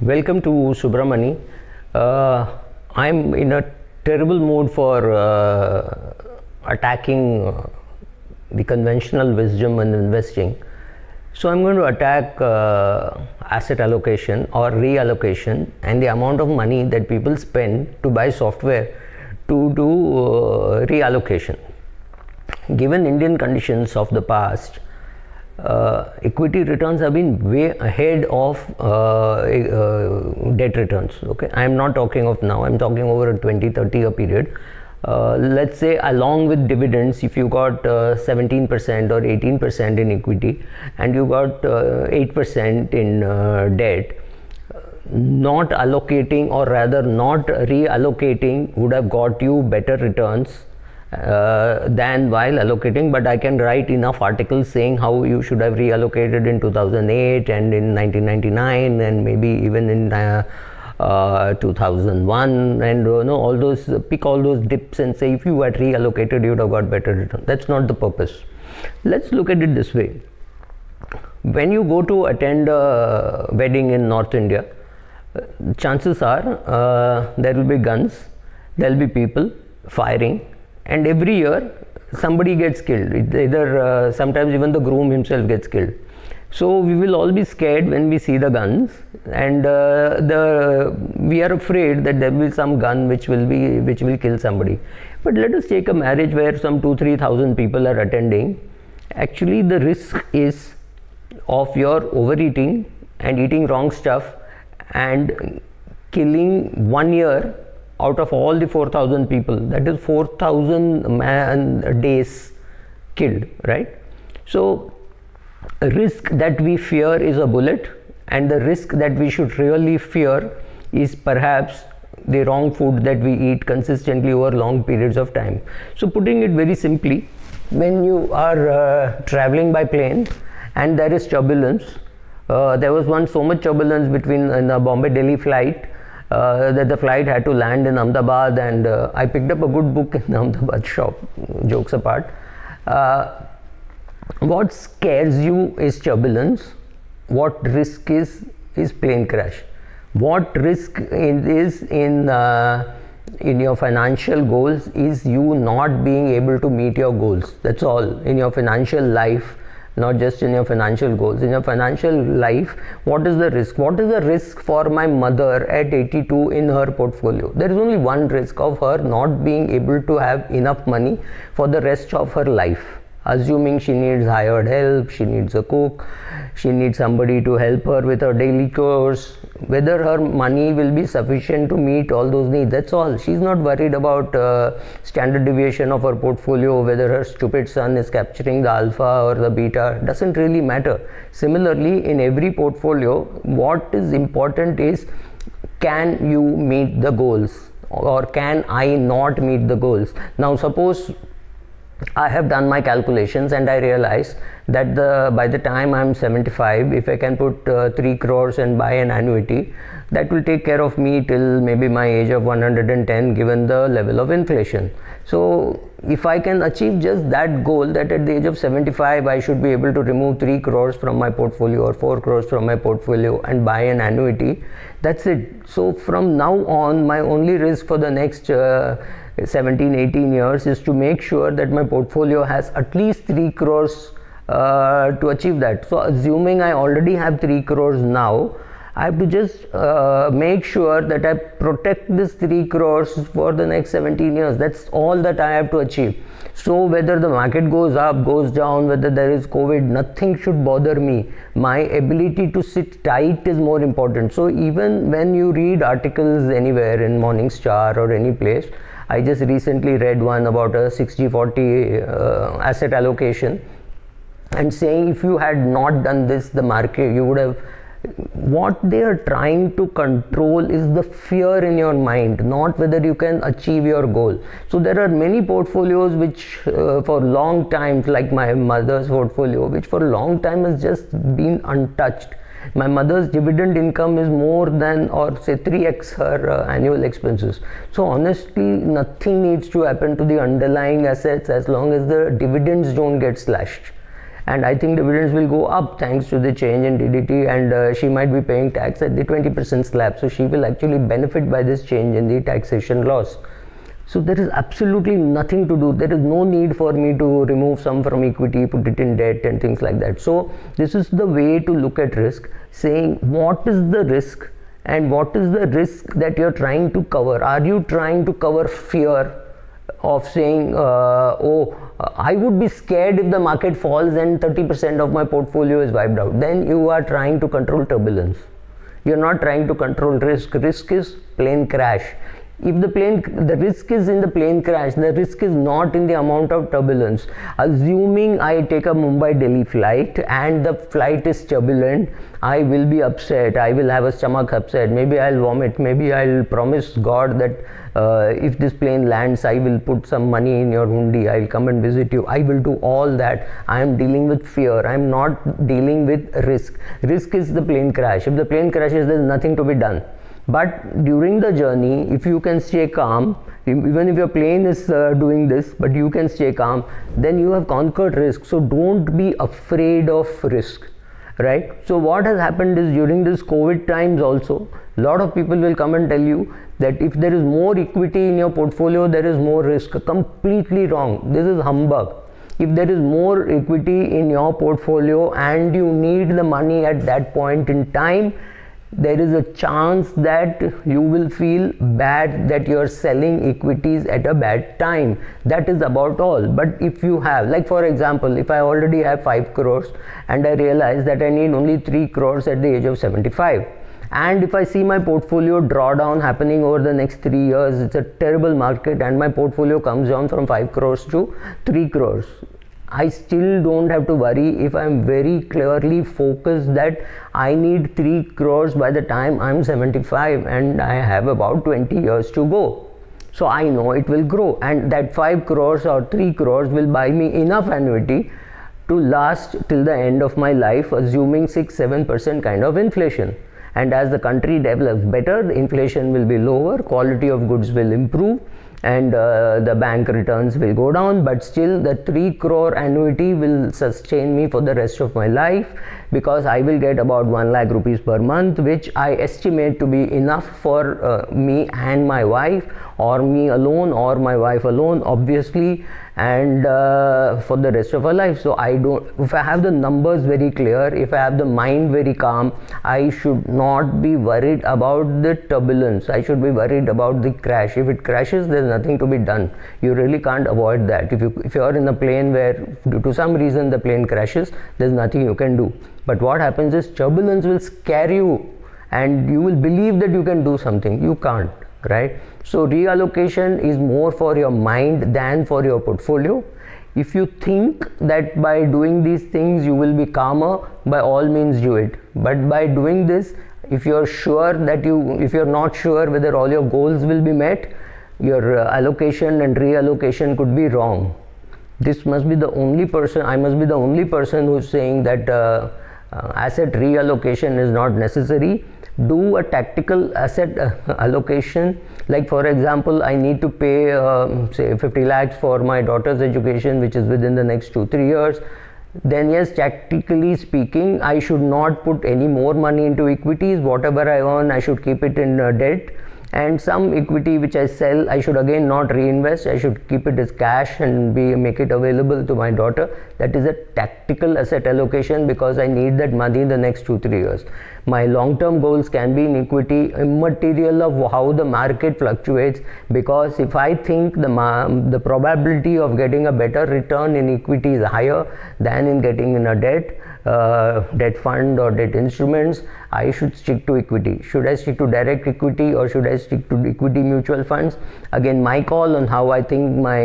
Welcome to Subramani. I'm in a terrible mood for attacking the conventional wisdom in investing. So I'm going to attack asset allocation or reallocation and the amount of money that people spend to buy software to do reallocation. Given Indian conditions of the past, equity returns have been way ahead of debt returns. Okay, I am not talking of now, I'm talking over a 20-30 year period. Let's say along with dividends, if you got 17% or 18% in equity and you got 8% in debt, not allocating or rather not reallocating would have got you better returns than while allocating. But I can write enough articles saying how you should have reallocated in 2008 and in 1999 and maybe even in 2001 and all those, pick all those dips and say if you had reallocated you would have got better return. That's not the purpose. Let's look at it this way. When you go to attend a wedding in North India, chances are there will be guns, there will be people firing, and every year somebody gets killed. Either sometimes even the groom himself gets killed. So we will all be scared when we see the guns, and we are afraid that there will be some gun which will kill somebody. But let us take a marriage where some 2,000-3,000 people are attending. Actually, the risk is of your overeating and eating wrong stuff and killing 1 year out of all the 4,000 people. That is 4,000 days killed, right? So a risk that we fear is a bullet, and the risk that we should really fear is perhaps the wrong food that we eat consistently over long periods of time. So putting it very simply, when you are traveling by plane and there is turbulence, there was once so much turbulence between the Bombay-Delhi flight that the flight had to land in Ahmedabad, and I picked up a good book in the Ahmedabad shop, jokes apart. What scares you is turbulence. What risk is plane crash. What risk is in your financial goals is you not being able to meet your goals. That's all. In your financial life, not just in your financial goals. In your financial life, what is the risk? What is the risk for my mother at 82 in her portfolio? There is only one risk of her not being able to have enough money for the rest of her life. Assuming she needs hired help, she needs a cook, she needs somebody to help her with her daily chores, whether her money will be sufficient to meet all those needs. That's all. She's not worried about standard deviation of her portfolio, whether her stupid son is capturing the alpha or the beta. Doesn't really matter. Similarly, in every portfolio, what is important is, can you meet the goals or can I not meet the goals? Now suppose I have done my calculations and I realize that by the time I am 75, if I can put 3 crores and buy an annuity, that will take care of me till maybe my age of 110 given the level of inflation. So if I can achieve just that goal, that at the age of 75 I should be able to remove 3 crores from my portfolio or 4 crores from my portfolio and buy an annuity, that's it. So from now on, my only risk for the next 17-18 years is to make sure that my portfolio has at least 3 crores to achieve that. So assuming I already have 3 crores now, I have to just make sure that I protect this 3 crores for the next 17 years. That's all that I have to achieve. So whether the market goes up, goes down, whether there is COVID, nothing should bother me. My ability to sit tight is more important. So even when you read articles anywhere in Morning Star or any place, I just recently read one about a 60-40 asset allocation and saying if you had not done this, the market, you would have. What they are trying to control is the fear in your mind, not whether you can achieve your goal. So there are many portfolios which for long time, like my mother's portfolio, which for a long time has just been untouched. My mother's dividend income is more than, or say 3x her annual expenses. So honestly, nothing needs to happen to the underlying assets as long as the dividends don't get slashed. and I think dividends will go up thanks to the change in DDT, and she might be paying tax at the 20% slab, so she will actually benefit by this change in the taxation laws. So there is absolutely nothing to do. There is no need for me to remove some from equity, put it in debt and things like that. So this is the way to look at risk, saying what is the risk and what is the risk that you're trying to cover. Are you trying to cover fear of saying, I would be scared if the market falls and 30% of my portfolio is wiped out? Then you are trying to control turbulence. You're not trying to control risk. Risk is plane crash. If the risk is in the plane crash, the risk is not in the amount of turbulence. Assuming I take a Mumbai-Delhi flight and the flight is turbulent, I will be upset, I will have a stomach upset, maybe I'll vomit, maybe I'll promise God that if this plane lands, I will put some money in your hundi, I'll come and visit you. I will do all that. I am dealing with fear. I am not dealing with risk. Risk is the plane crash. If the plane crashes, there is nothing to be done. But during the journey, if you can stay calm, even if your plane is doing this, but you can stay calm, then you have conquered risk. So don't be afraid of risk, right? So what has happened is, during this COVID times also, a lot of people will come and tell you that if there is more equity in your portfolio, there is more risk. Completely wrong. This is humbug. If there is more equity in your portfolio and you need the money at that point in time, there is a chance that you will feel bad that you are selling equities at a bad time. That is about all. But if you have, like for example, if I already have 5 crores and I realize that I need only 3 crores at the age of 75, and if I see my portfolio drawdown happening over the next 3 years, it's a terrible market, and my portfolio comes down from 5 crores to 3 crores, I still don't have to worry if I'm very clearly focused that I need 3 crores by the time I'm 75 and I have about 20 years to go. So I know it will grow, and that 5 crores or 3 crores will buy me enough annuity to last till the end of my life, assuming 6-7% kind of inflation. And as the country develops better, the inflation will be lower, quality of goods will improve, and the bank returns will go down, but still the 3 crore annuity will sustain me for the rest of my life, because I will get about 1 lakh rupees per month, which I estimate to be enough for me and my wife, or me alone or my wife alone, obviously, and for the rest of our life. So if I have the numbers very clear, if I have the mind very calm, I should not be worried about the turbulence. I should be worried about the crash. If it crashes, there's nothing to be done. You really can't avoid that. If you are in a plane where due to some reason the plane crashes, there's nothing you can do. But what happens is, turbulence will scare you and you will believe that you can do something. You can't, right? So reallocation is more for your mind than for your portfolio. If you think that by doing these things you will be calmer, by all means do it. But by doing this, if you're not sure whether all your goals will be met, your allocation and reallocation could be wrong. This must be the only person, I must be the only person who's saying that asset reallocation is not necessary. Do a tactical asset allocation. Like for example, I need to pay say 50 lakhs for my daughter's education, which is within the next 2-3 years. Then yes, tactically speaking, I should not put any more money into equities. Whatever I earn, I should keep it in debt. And some equity which I sell, I should again not reinvest. I should keep it as cash and make it available to my daughter. That is a tactical asset allocation, because I need that money in the next 2-3 years. My long-term goals can be in equity, immaterial of how the market fluctuates, because if I think the probability of getting a better return in equity is higher than in getting in a debt fund or debt instruments, I should stick to equity. Should I stick to direct equity or should I stick to equity mutual funds? Again, my call on how I think my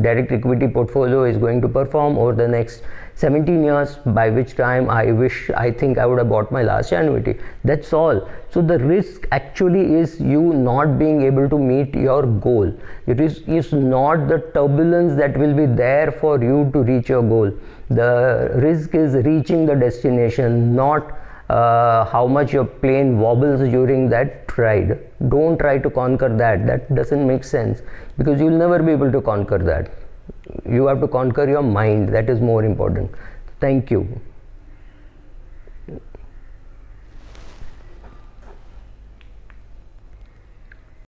direct equity portfolio is going to perform over the next 17 years, by which time I think I would have bought my last annuity. That's all. So the risk actually is you not being able to meet your goal. It is not the turbulence that will be there for you to reach your goal. The risk is reaching the destination, not how much your plane wobbles during that ride. Don't try to conquer that. That doesn't make sense, because you'll never be able to conquer that. you have to conquer your mind. That is more important. Thank you.